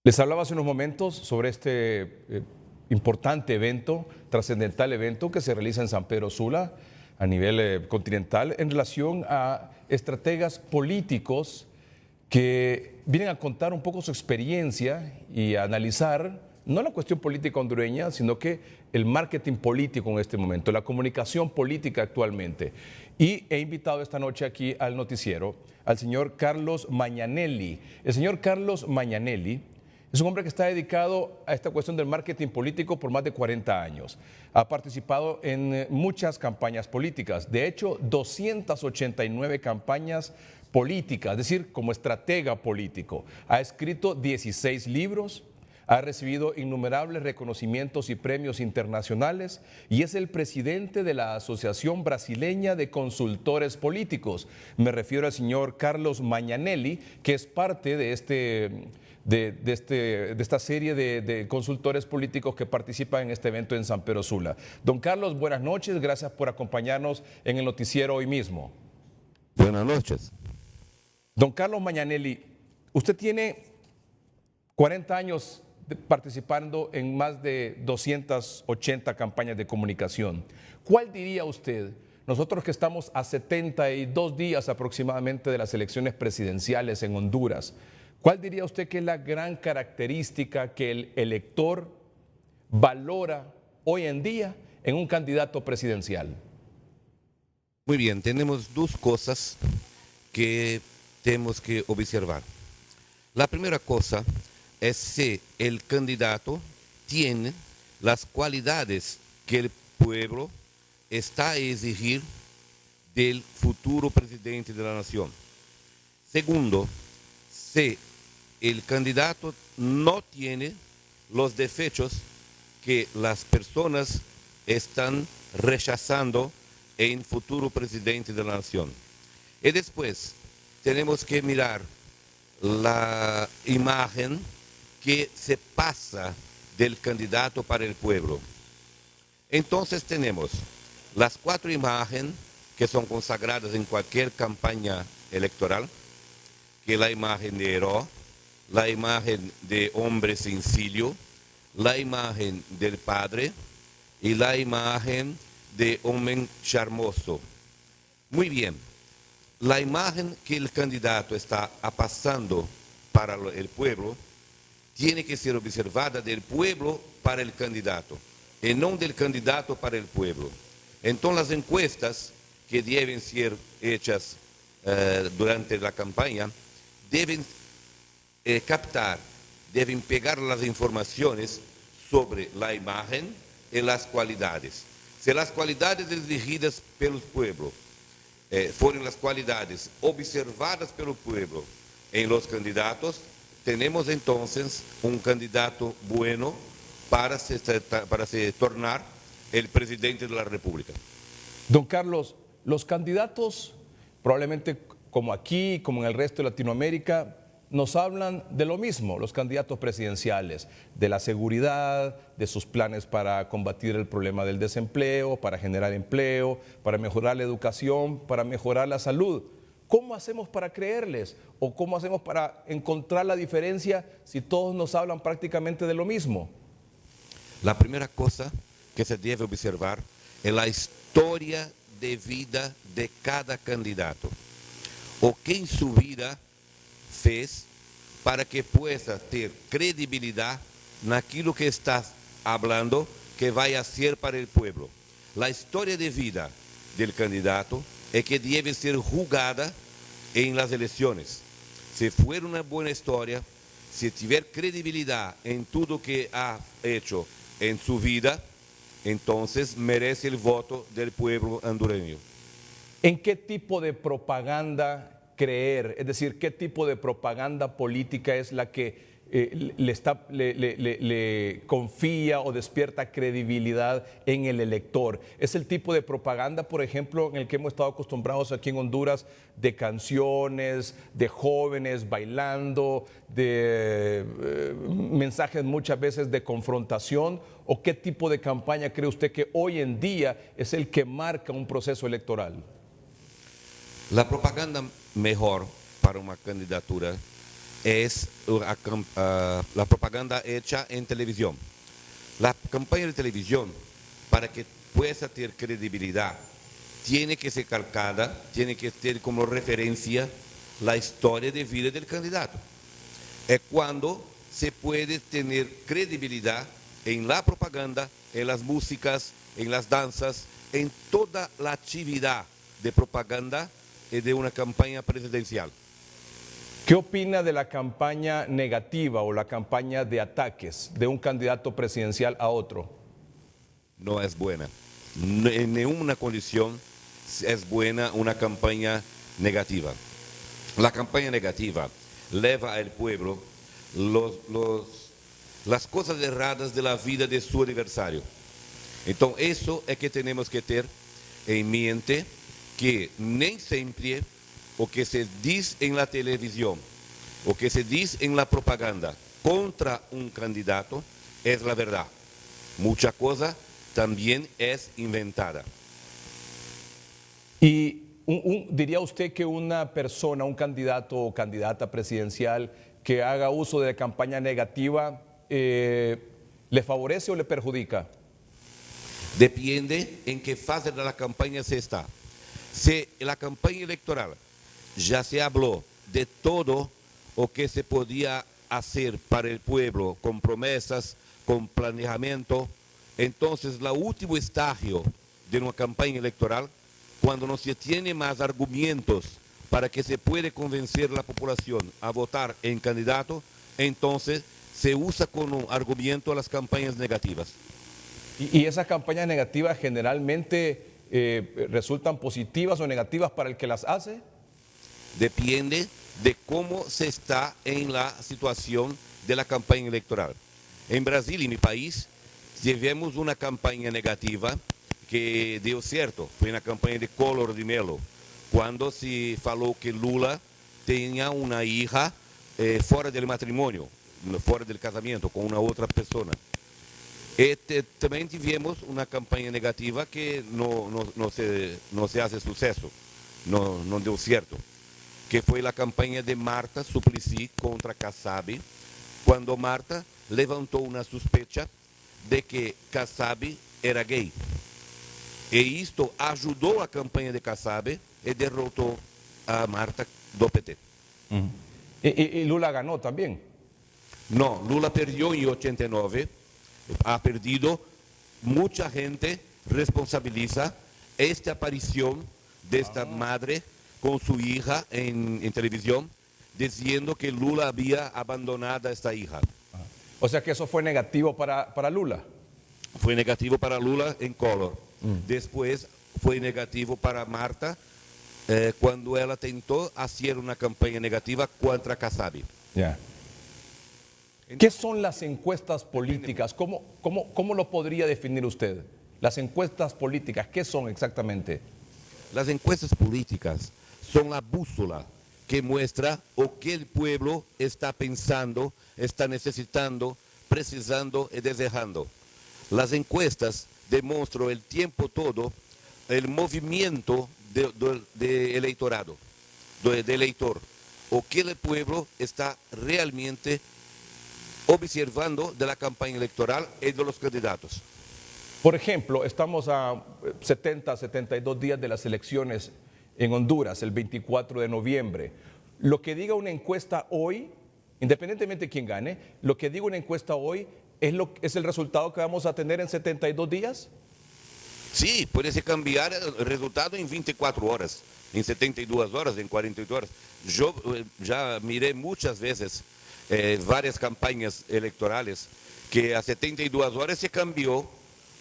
Les hablaba hace unos momentos sobre este importante evento, trascendental evento que se realiza en San Pedro Sula a nivel continental en relación a estrategas políticos que vienen a contar un poco su experiencia y a analizar no la cuestión política hondureña, sino que el marketing político en este momento, la comunicación política actualmente. Y he invitado esta noche aquí al noticiero al señor Carlos Mañanelli. El señor Carlos Mañanelli es un hombre que está dedicado a esta cuestión del marketing político por más de 40 años. Ha participado en muchas campañas políticas, de hecho 289 campañas políticas, es decir, como estratega político. Ha escrito 16 libros, ha recibido innumerables reconocimientos y premios internacionales y es el presidente de la Asociación Brasileña de Consultores Políticos. Me refiero al señor Carlos Mañanelli, que es parte de esta serie de consultores políticos que participan en este evento en San Pedro Sula. Don Carlos, buenas noches, gracias por acompañarnos en el noticiero hoy mismo. Buenas noches. Don Carlos Mañanelli, usted tiene 40 años participando en más de 280 campañas de comunicación. ¿Cuál diría usted, nosotros que estamos a 72 días aproximadamente de las elecciones presidenciales en Honduras, cuál diría usted que es la gran característica que el elector valora hoy en día en un candidato presidencial? Muy bien, tenemos dos cosas que tenemos que observar. La primera cosa es si el candidato tiene las cualidades que el pueblo está a exigir del futuro presidente de la nación. Segundo, si el candidato no tiene los defectos que las personas están rechazando en futuro presidente de la nación. Y después tenemos que mirar la imagen que se pasa del candidato para el pueblo. Entonces tenemos las 4 imágenes que son consagradas en cualquier campaña electoral, que es la imagen de héroe, la imagen de hombre sencillo, la imagen del padre y la imagen de hombre charmoso. Muy bien, la imagen que el candidato está pasando para el pueblo tiene que ser observada del pueblo para el candidato y no del candidato para el pueblo. Entonces las encuestas que deben ser hechas durante la campaña deben captar, deben pegar las informaciones sobre la imagen y las cualidades. Si las cualidades exigidas pelos pueblos fueron las cualidades observadas pelo pueblo en los candidatos, tenemos entonces un candidato bueno para se tornar el presidente de la República. Don Carlos, los candidatos, probablemente como aquí, como en el resto de Latinoamérica, nos hablan de lo mismo, los candidatos presidenciales, de la seguridad, de sus planes para combatir el problema del desempleo, para generar empleo, para mejorar la educación, para mejorar la salud. ¿Cómo hacemos para creerles? ¿O cómo hacemos para encontrar la diferencia si todos nos hablan prácticamente de lo mismo? La primera cosa que se debe observar es la historia de vida de cada candidato. O que en su vida fez para que pueda ter credibilidade naquilo que está hablando que vai a ser para o pueblo. A história de vida do candidato é que deve ser julgada em las eleições. Se for uma boa história, se tiver credibilidade em tudo que ha hecho em sua vida, então merece o voto do pueblo hondureño. ¿En qué tipo de propaganda creer? Es decir, ¿qué tipo de propaganda política es la que le confía o despierta credibilidad en el elector? ¿Es el tipo de propaganda, por ejemplo, en el que hemos estado acostumbrados aquí en Honduras, de canciones, de jóvenes bailando, de mensajes muchas veces de confrontación? ¿O qué tipo de campaña cree usted que hoy en día es el que marca un proceso electoral? La propaganda mejor para una candidatura es la propaganda hecha en televisión. La campaña de televisión, para que pueda tener credibilidad, tiene que ser calcada, tiene que tener como referencia la historia de vida del candidato. Es cuando se puede tener credibilidad en la propaganda, en las músicas, en las danzas, en toda la actividad de propaganda de una campaña presidencial. ¿Qué opina de la campaña negativa o la campaña de ataques de un candidato presidencial a otro? No es buena. En ninguna condición es buena una campaña negativa. La campaña negativa lleva al pueblo las cosas erradas de la vida de su adversario. Entonces, eso es que tenemos que tener en mente, que nem siempre o que se dice en la televisión o que se dice en la propaganda contra un candidato es la verdad. Mucha cosa también es inventada. Y diría usted que una persona, un candidato o candidata presidencial que haga uso de campaña negativa, ¿le favorece o le perjudica? Depende en qué fase de la campaña se está. Si en la campaña electoral ya se habló de todo lo que se podía hacer para el pueblo, con promesas, con planeamiento, entonces el último estadio de una campaña electoral, cuando no se tiene más argumentos para que se pueda convencer a la población a votar en candidato, entonces se usa como argumento a las campañas negativas. ¿Y esas campañas negativas generalmente resultan positivas o negativas para el que las hace? Depende de cómo se está en la situación de la campaña electoral. En Brasil, en mi país, tivemos una campaña negativa que dio cierto. Fue una campaña de Collor de Mello, cuando se falou que Lula tenía una hija fuera del matrimonio, fuera del casamiento, con una otra persona. También tivemos una campaña negativa que no se hace suceso, no dio cierto, que fue la campaña de Marta Suplicy contra Kassab, cuando Marta levantó una sospecha de que Kassab era gay. E esto ayudó a campaña de Kassab y derrotó a Marta do PT. ¿Y Lula ganó también? No, Lula perdió en 89, ha perdido. Mucha gente responsabiliza esta aparición de esta madre con su hija en televisión, diciendo que Lula había abandonado a esta hija. O sea que eso fue negativo para Lula. Fue negativo para Lula en Collor. Después fue negativo para Marta cuando ella tentó hacer una campaña negativa contra Kassab. Ya. ¿Qué son las encuestas políticas? ¿Cómo lo podría definir usted? Las encuestas políticas, ¿qué son exactamente? Las encuestas políticas son la bússola que muestra lo que el pueblo está pensando, está necesitando, precisando y deseando. Las encuestas demuestran el tiempo todo el movimiento de electorado, de elector, o que el pueblo está realmente observando de la campaña electoral y de los candidatos. Por ejemplo, estamos a 72 días de las elecciones en Honduras, el 24 de noviembre. Lo que diga una encuesta hoy, independientemente de quién gane, lo que diga una encuesta hoy es el resultado que vamos a tener en 72 días. Sí, puede cambiar el resultado en 24 horas, en 72 horas, en 48 horas. Yo ya miré muchas veces varias campañas electorales que a 72 horas se cambió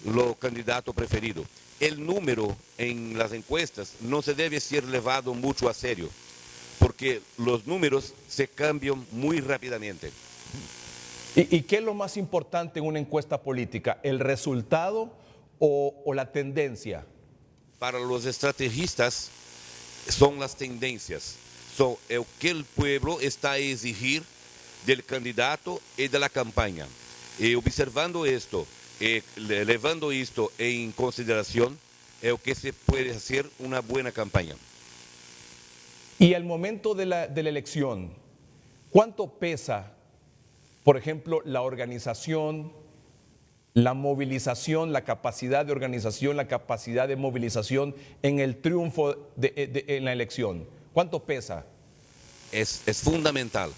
lo candidato preferido. El número en las encuestas no se debe ser llevado mucho a serio, porque los números se cambian muy rápidamente. ¿Y qué es lo más importante en una encuesta política? ¿El resultado o la tendencia? Para los estrategistas son las tendencias, son lo que el pueblo está a exigir del candidato y de la campaña. Y observando esto, levando esto en consideración, es lo que se puede hacer una buena campaña. Y al momento de la elección, ¿Cuánto pesa, por ejemplo, la organización, la movilización, la capacidad de organización, la capacidad de movilización en el triunfo en la elección? ¿Cuánto pesa? Es fundamental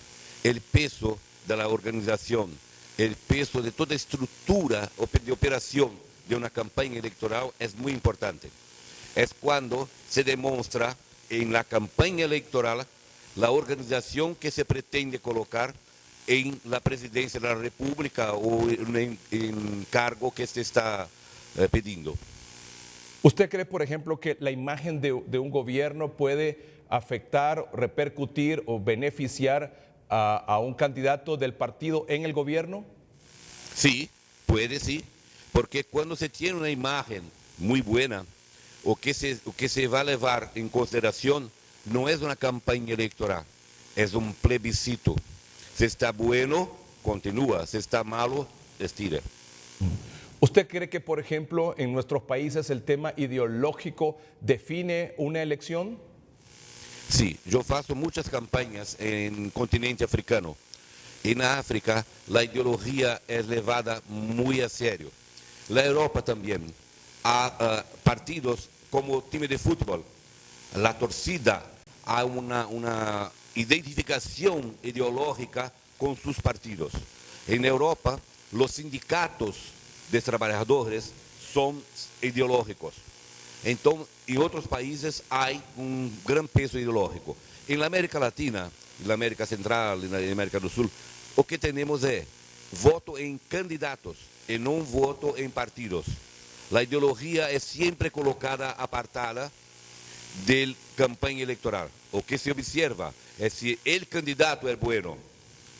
el peso de la organización, el peso de toda estructura de operación de una campaña electoral es muy importante. Es cuando se demuestra en la campaña electoral la organización que se pretende colocar en la presidencia de la República o en cargo que se está pidiendo. ¿Usted cree, por ejemplo, que la imagen de un gobierno puede afectar, repercutir o beneficiar a un candidato del partido en el gobierno? Sí, puede sí, porque cuando se tiene una imagen muy buena o que se va a llevar en consideración, no es una campaña electoral, es un plebiscito. Si está bueno, continúa, si está malo, estira. ¿Usted cree que, por ejemplo, en nuestros países el tema ideológico define una elección? Sí, yo faço muchas campañas en el continente africano. En África la ideología es llevada muy a serio. La Europa también. Hay partidos como time de fútbol, la torcida, hay una identificación ideológica con sus partidos. En Europa los sindicatos de trabajadores son ideológicos. Entonces, en otros países hay un gran peso ideológico. En la América Latina, en la América Central, en la América del Sur, lo que tenemos es voto en candidatos y no voto en partidos. La ideología es siempre colocada apartada del campaña electoral. Lo que se observa es si el candidato es bueno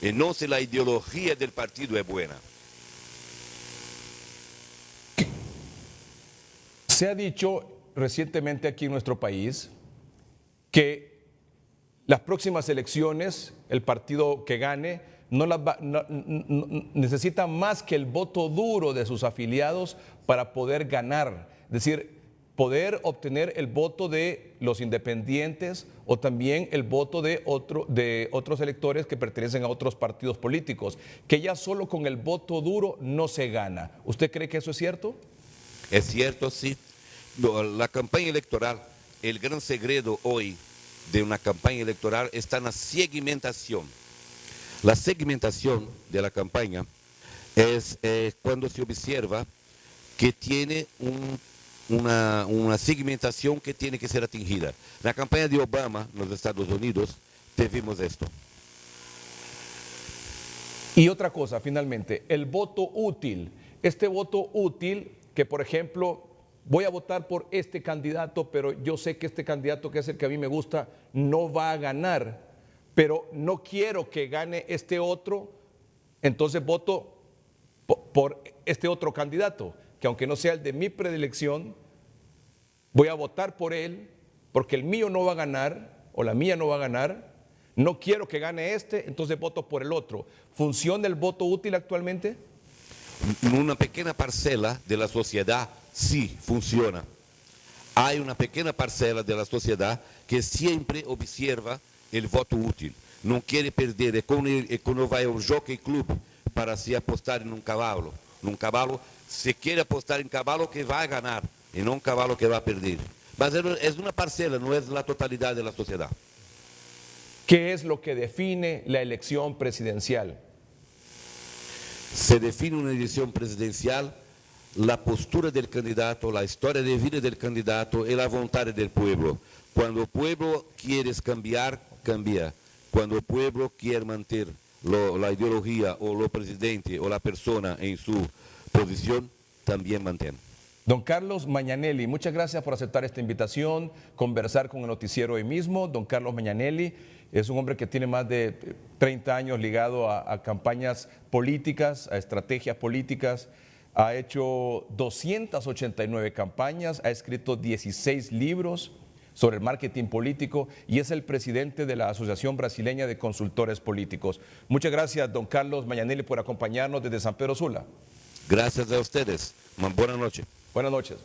y no si la ideología del partido es buena. Se ha dicho recientemente aquí en nuestro país que las próximas elecciones, el partido que gane, necesita más que el voto duro de sus afiliados para poder ganar. Es decir, poder obtener el voto de los independientes o también el voto de otros electores que pertenecen a otros partidos políticos, que ya solo con el voto duro no se gana. ¿Usted cree que eso es cierto? Es cierto, sí. La campaña electoral, el gran secreto hoy de una campaña electoral está en la segmentación. La segmentación de la campaña es cuando se observa que tiene una segmentación que tiene que ser atingida. En la campaña de Obama en los Estados Unidos vimos esto. Y otra cosa, finalmente, el voto útil. Este voto útil que, por ejemplo, voy a votar por este candidato, pero yo sé que este candidato, que es el que a mí me gusta, no va a ganar, pero no quiero que gane este otro, entonces voto por este otro candidato, que aunque no sea el de mi predilección, voy a votar por él, porque el mío no va a ganar, o la mía no va a ganar, no quiero que gane este, entonces voto por el otro. ¿Funciona el voto útil actualmente? En una pequeña parcela de la sociedad sí funciona. Hay una pequeña parcela de la sociedad que siempre observa el voto útil. No quiere perder. Es cuando va al Jockey Club para se apostar en un caballo. En un caballo, se quiere apostar en caballo que va a ganar y no un caballo que va a perder. Pero es una parcela, no es la totalidad de la sociedad. ¿Qué es lo que define la elección presidencial? Se define una elección presidencial la postura del candidato, la historia de vida del candidato y la voluntad del pueblo. Cuando el pueblo quiere cambiar, cambia. Cuando el pueblo quiere mantener la ideología o lo presidente o la persona en su posición, también mantiene. Don Carlos Mañanelli, muchas gracias por aceptar esta invitación, conversar con el noticiero hoy mismo. Don Carlos Mañanelli es un hombre que tiene más de 30 años ligado a campañas políticas, a estrategias políticas. Ha hecho 289 campañas, ha escrito 16 libros sobre el marketing político y es el presidente de la Asociación Brasileña de Consultores Políticos. Muchas gracias, don Carlos Mañanelli, por acompañarnos desde San Pedro Sula. Gracias a ustedes. Buenas noches. Buenas noches.